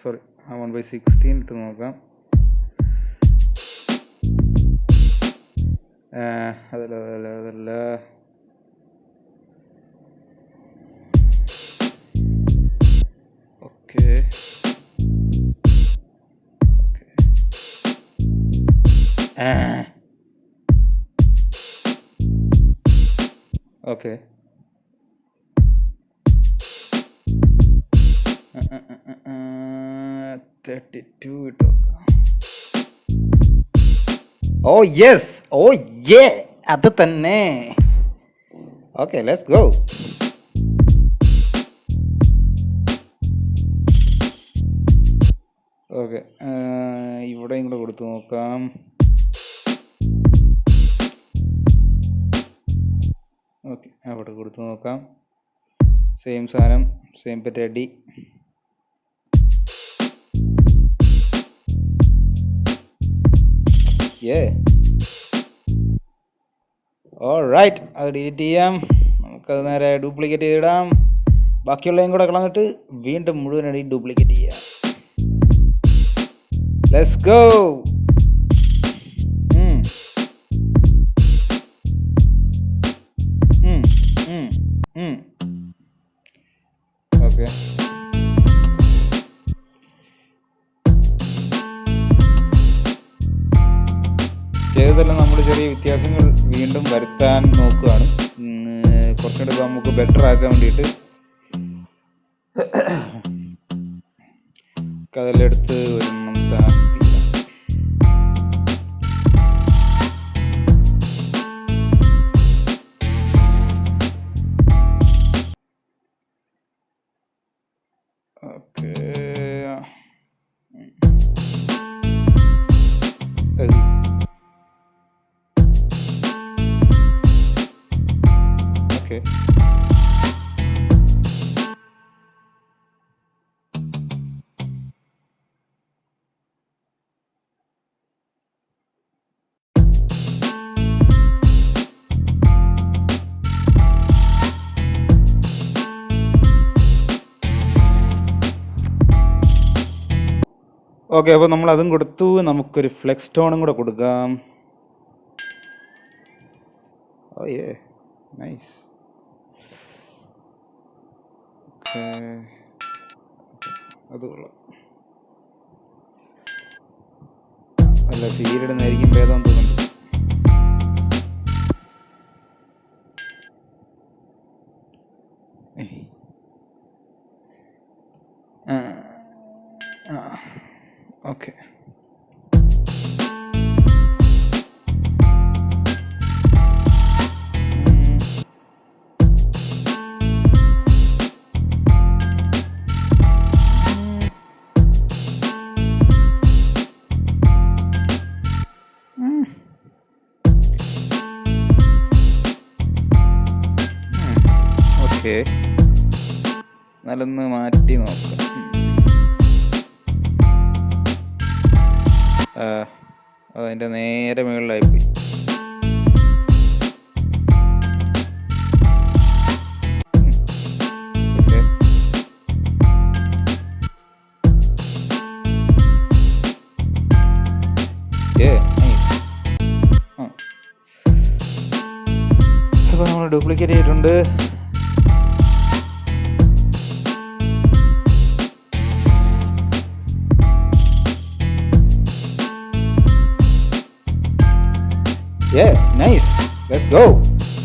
സോറി, 1/16 ഇട്ട് നോക്കാം. അതല്ല. Okay, okay. 32 ഇട്ട് നോക്കാം. ഓ യെസ്, ഓ യേ, അത് തന്നെ. Okay, let's go. ഓക്കെ, ഇവിടെയും കൂടെ കൊടുത്തു നോക്കാം. ഓക്കെ, അവിടെ കൊടുത്തു നോക്കാം. സെയിം സാധനം, സെയിം പരിപാടി. ഓൾറൈറ്റ്, അത് ഡിലീറ്റ് ചെയ്യാം. നമുക്കത് നേരെ ഡ്യൂപ്ലിക്കേറ്റ് ചെയ്തിടാം. ബാക്കിയുള്ളതും കൂടെ കളഞ്ഞിട്ട് വീണ്ടും മുഴുവനായി ഡ്യൂപ്ലിക്കേറ്റ് ചെയ്യാം. Let's go. ഓക്കെ, ചെയ്തതെല്ലാം നമ്മൾ ചെറിയ വ്യത്യാസങ്ങൾ വീണ്ടും വരുത്താൻ നോക്കുകയാണ്. കുറച്ചുകൂടെ നമുക്ക് ബെറ്റർ ആക്കാൻ വേണ്ടിയിട്ട് കടലെടുത്ത് ഒരെണ്ണം താഴ്ത്തി. Okay, okay. ഓക്കെ, അപ്പോൾ നമ്മൾ അതും കൊടുത്തു. നമുക്കൊരു ഫ്ലെക്സ് ടോണും കൂടെ കൊടുക്കാം. ഓ യേ, നൈസ്. ഓക്കെ, അത് കൊള്ളാം. അല്ല, ഫീലിടുന്നതായിരിക്കും ഭേദം തോന്നുന്നുണ്ട്. ഓക്കെ, ഓക്കെ, നല്ലൊന്ന് മാറ്റി നോക്കാം. അതിൻ്റെ നേരെ മുകളിലായിപ്പോയി. ഓക്കെ, അപ്പോൾ നമ്മൾ ഡ്യൂപ്ലിക്കേറ്റ് ചെയ്തിട്ടുണ്ട്. Yeah, nice. Let's go.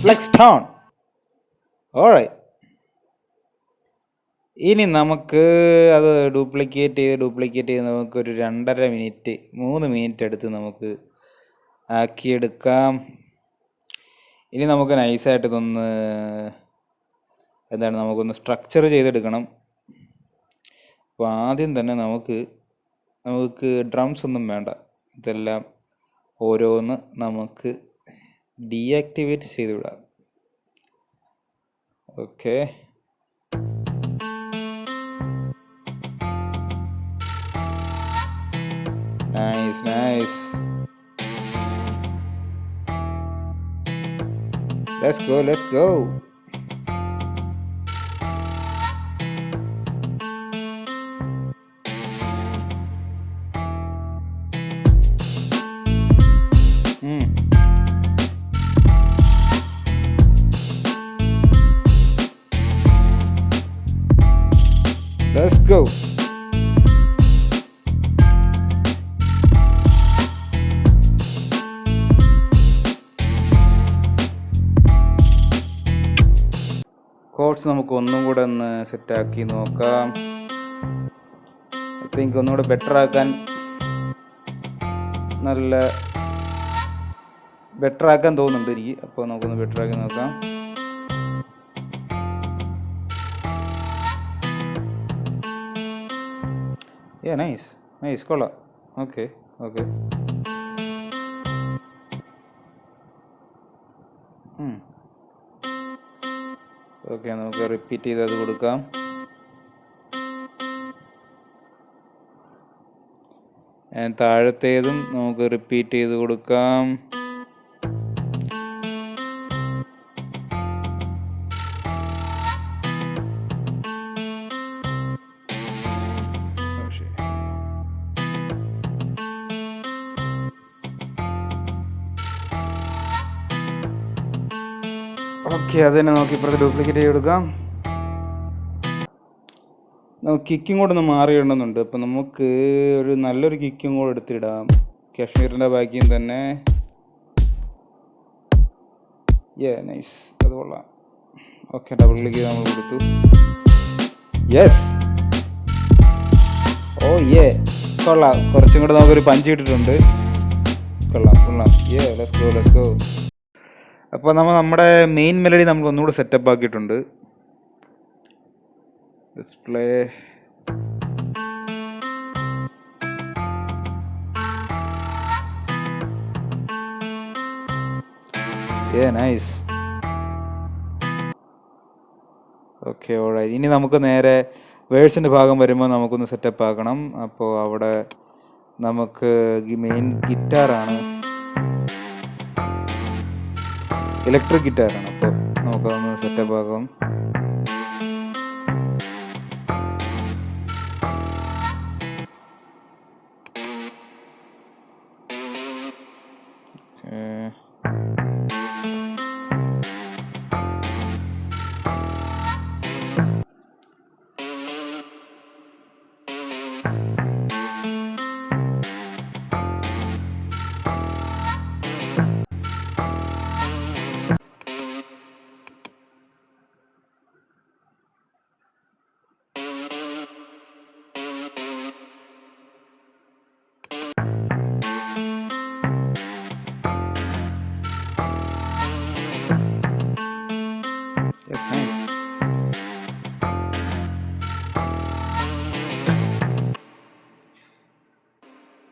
Flex town. Alright. ഇനി നമുക്ക് അത് ഡ്യൂപ്ലിക്കേറ്റ് ചെയ്ത് നമുക്കൊരു 2.5 മിനിറ്റ് 3 മിനിറ്റ് എടുത്ത് നമുക്ക് ആക്കിയെടുക്കാം. ഇനി നമുക്ക് നൈസായിട്ട് ഇതൊന്ന് നമുക്കൊന്ന് സ്ട്രക്ചർ ചെയ്തെടുക്കണം. അപ്പോൾ ആദ്യം തന്നെ നമുക്ക് ഡ്രംസ് ഒന്നും വേണ്ട. ഇതെല്ലാം ഓരോന്ന് നമുക്ക് ഡീആക്ടിവേറ്റ് ചെയ്ത് വിടാം. Okay, nice nice. Let's go. Let's go. Chords നമുക്ക് ഒന്നും കൂടെ ഒന്ന് സെറ്റാക്കി നോക്കാം. ഐ തിങ്ക് ഒന്നുകൂടെ ബെറ്റർ ആക്കാൻ തോന്നുന്നുണ്ട് എനിക്ക്. അപ്പോൾ നമുക്കൊന്ന് ബെറ്റർ ആക്കി നോക്കാം. നൈസ് കൊള്ളാം. ഓക്കെ ഓക്കെ ഓക്കെ നമുക്ക് റിപ്പീറ്റ് ചെയ്ത് അത് കൊടുക്കാം. താഴത്തേതും നമുക്ക് റിപ്പീറ്റ് ചെയ്ത് കൊടുക്കാം. ഓക്കെ, അത് തന്നെ നമുക്ക് ഇപ്പുറത്ത് ഡ്യൂപ്ലിക്കേറ്റ് ചെയ്ത് കൊടുക്കാം. നമുക്ക് കിക്കും കൂടെ ഒന്ന് മാറിയിടണമെന്നുണ്ട്. അപ്പം നമുക്ക് ഒരു നല്ലൊരു കിക്കും കൂടെ എടുത്തിടാം. കാശ്മീരിൻ്റെ ബാക്കിയും തന്നെ. നൈസ്, അത് കൊള്ളാം. ഓക്കെ, ഡബിൾ ക്ലിക്ക് ചെയ്ത് നമ്മൾ കൊടുത്തു. യെസ്, കൊള്ളാം. കുറച്ചും കൂടെ നമുക്കൊരു പഞ്ച് ഇട്ടിട്ടുണ്ട്. കൊള്ളാം. Let's go. അപ്പോൾ നമ്മുടെ മെയിൻ മെലഡി നമ്മൾ ഒന്നുകൂടെ സെറ്റപ്പ് ആക്കിയിട്ടുണ്ട്. Display nice. Okay, alright. ഇനി നമുക്ക് നേരെ വേഴ്സിൻ്റെ ഭാഗം വരുമ്പോൾ നമുക്കൊന്ന് സെറ്റപ്പ് ആക്കണം. അപ്പോൾ അവിടെ നമുക്ക് മെയിൻ ഗിറ്റാറാണ്, ഇലക്ട്രിക് ഗിറ്റാറാണ്. അപ്പോൾ നമുക്കതൊന്ന് സെറ്റപ്പ് ആക്കാം.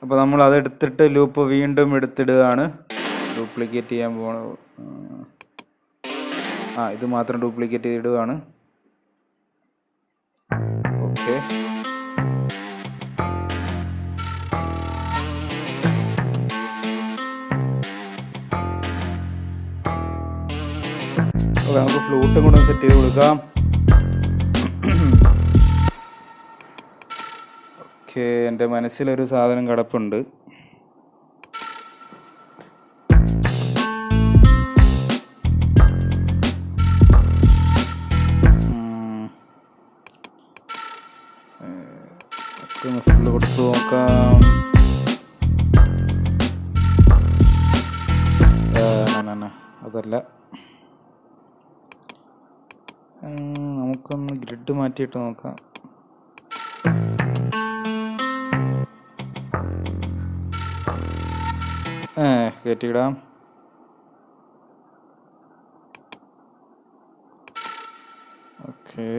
അപ്പോൾ നമ്മൾ അതെടുത്തിട്ട് ലൂപ്പ് വീണ്ടും എടുത്തിടുകയാണ്. ഡ്യൂപ്ലിക്കേറ്റ് ചെയ്യാൻ ഇത് മാത്രം ഡ്യൂപ്ലിക്കേറ്റ് ചെയ്തിടുകയാണ്. ഓക്കെ, നമുക്ക് ഫ്ലൂട്ടും കൂടെ സെറ്റ് ചെയ്ത് കൊടുക്കാം. ഓക്കെ, എൻ്റെ മനസ്സിലൊരു സാധനം കിടപ്പുണ്ട്. ഫുള്ള് കൊടുത്ത് നോക്കാം. അതല്ല, നമുക്കൊന്ന് ഗ്രിഡ് മാറ്റിയിട്ട് നോക്കാം. കയറ്റിയിടാം. ഓക്കെ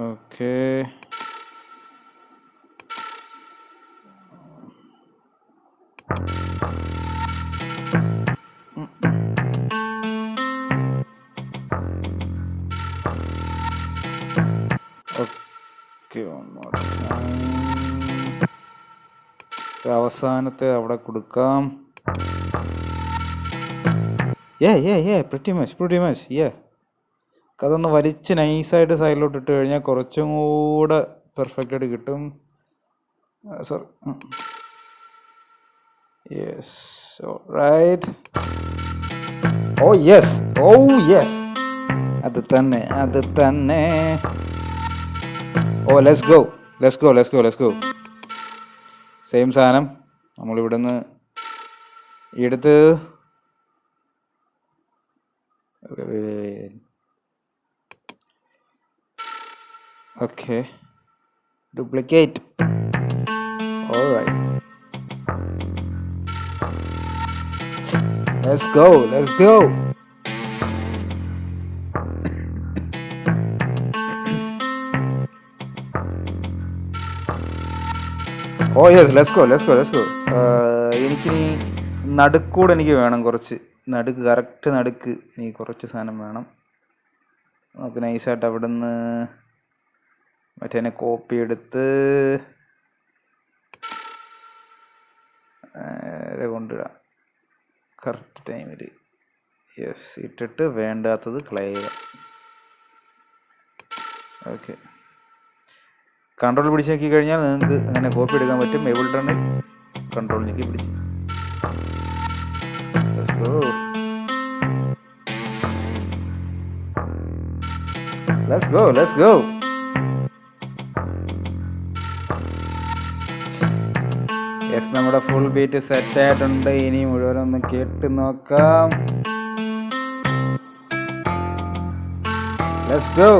ഓക്കെ അവസാനത്തെ അവിടെ കൊടുക്കാം. pretty much അതൊന്ന് വലിച്ച് നൈസായിട്ട് സൈഡിലോട്ട് ഇട്ട് കഴിഞ്ഞാൽ കുറച്ചും കൂടെ പെർഫെക്റ്റ് ആയിട്ട് കിട്ടും. Sorry, right. യെസ് അത് തന്നെ. Let's go. സെയിം സാധനം നമ്മളിവിടുന്ന് എടുത്ത് Okay. Duplicate. Alright. Let's go. Let's go. Oh yes let's go let's go let's go. എനിക്കിനി നടുക്കൂടെ എനിക്ക് വേണം കുറച്ച്. നടുക്ക് കറക്റ്റ് നടുക്ക് എനിക്ക് കുറച്ച് സാധനം വേണം. നമുക്ക് നൈസായിട്ട് അവിടെ നിന്ന് മറ്റേ കോപ്പി എടുത്ത് കൊണ്ടിടാം കറക്റ്റ് ടൈമിൽ. യെസ്, ഇട്ടിട്ട് വേണ്ടാത്തത് കളയുക. ഓക്കെ, കൺട്രോൾ പിടിച്ചാക്കി കഴിഞ്ഞാൽ നിങ്ങൾക്ക് അങ്ങനെ കോപ്പി എടുക്കാൻ പറ്റും. എവിടെയാണ് കൺട്രോൾ ഞെക്കി പിടിച്ച്. Let's go. Let's go, let's go. Yes, നമ്മുടെ ഫുൾ ബീറ്റ് സെറ്റ് ആയിട്ടുണ്ട്. ഇനി മുഴുവനൊന്ന് കേട്ട് നോക്കാം. Let's go.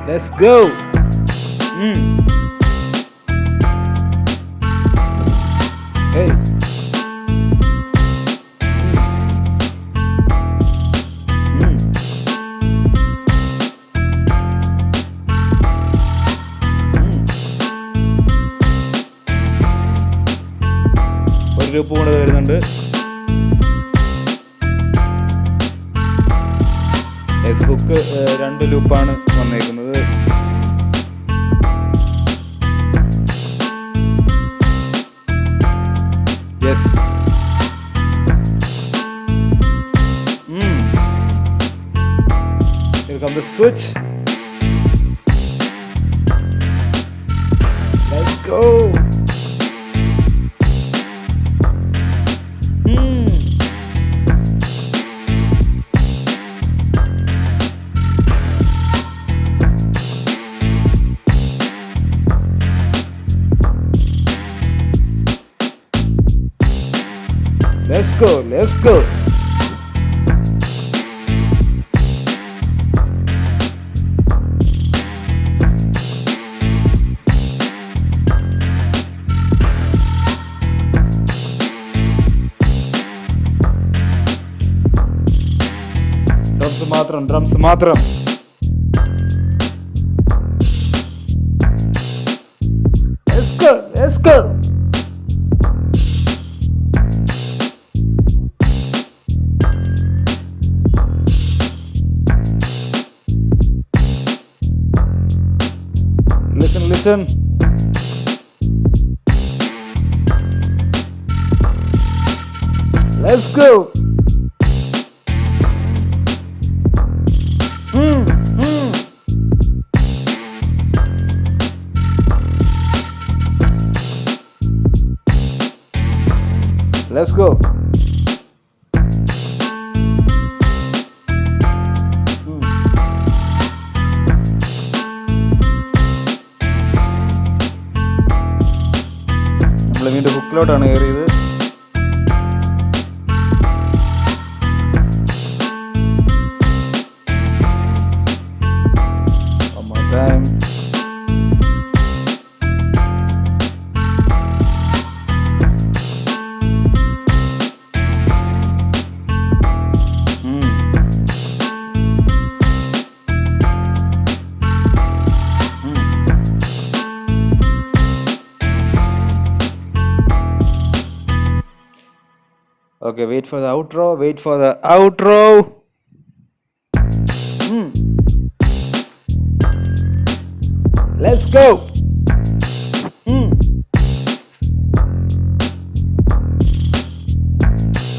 Let's go. Hey. ഒരു ലൂപ്പ് കൊണ്ട് വരുന്നുണ്ട്. ഫേസ്ബുക്ക് 2 ലൂപ്പാണ് വന്നേക്കുന്നത്. Yes, here comes the switch. Let's go. Let's go, let's go. Drums മാത്രം. Let's go, let's go. Listen. Let's go. Let's go. നമ്മൾ വീണ്ടും ഹുക്കിലോട്ടാണ് കയറിയത്. One more time. Okay, wait for the outro. Let's go.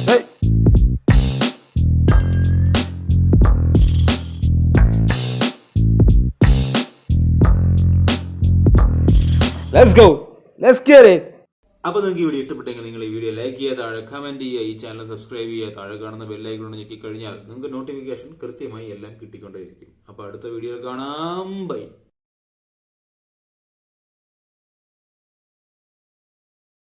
Hey. Let's go. Let's get it. അപ്പോൾ നിങ്ങൾക്ക് ഈ video ഇഷ്ടപ്പെട്ടെങ്കിൽ നിങ്ങൾ ഈ വീഡിയോ ലൈക്ക് ചെയ്യുക, താഴെ കമൻറ്റ് ചെയ്യുക, ഈ ചാനൽ സബ്സ്ക്രൈബ് ചെയ്യുക, താഴെ കാണുന്ന ബെല്ലൈക്കൺ ഞെക്കിക്കഴിഞ്ഞാൽ നിങ്ങൾക്ക് നോട്ടിഫിക്കേഷൻ കൃത്യമായി എല്ലാം കിട്ടിക്കൊണ്ടേയിരിക്കും. അപ്പോൾ അടുത്ത വീഡിയോയിൽ കാണാം. ബൈ.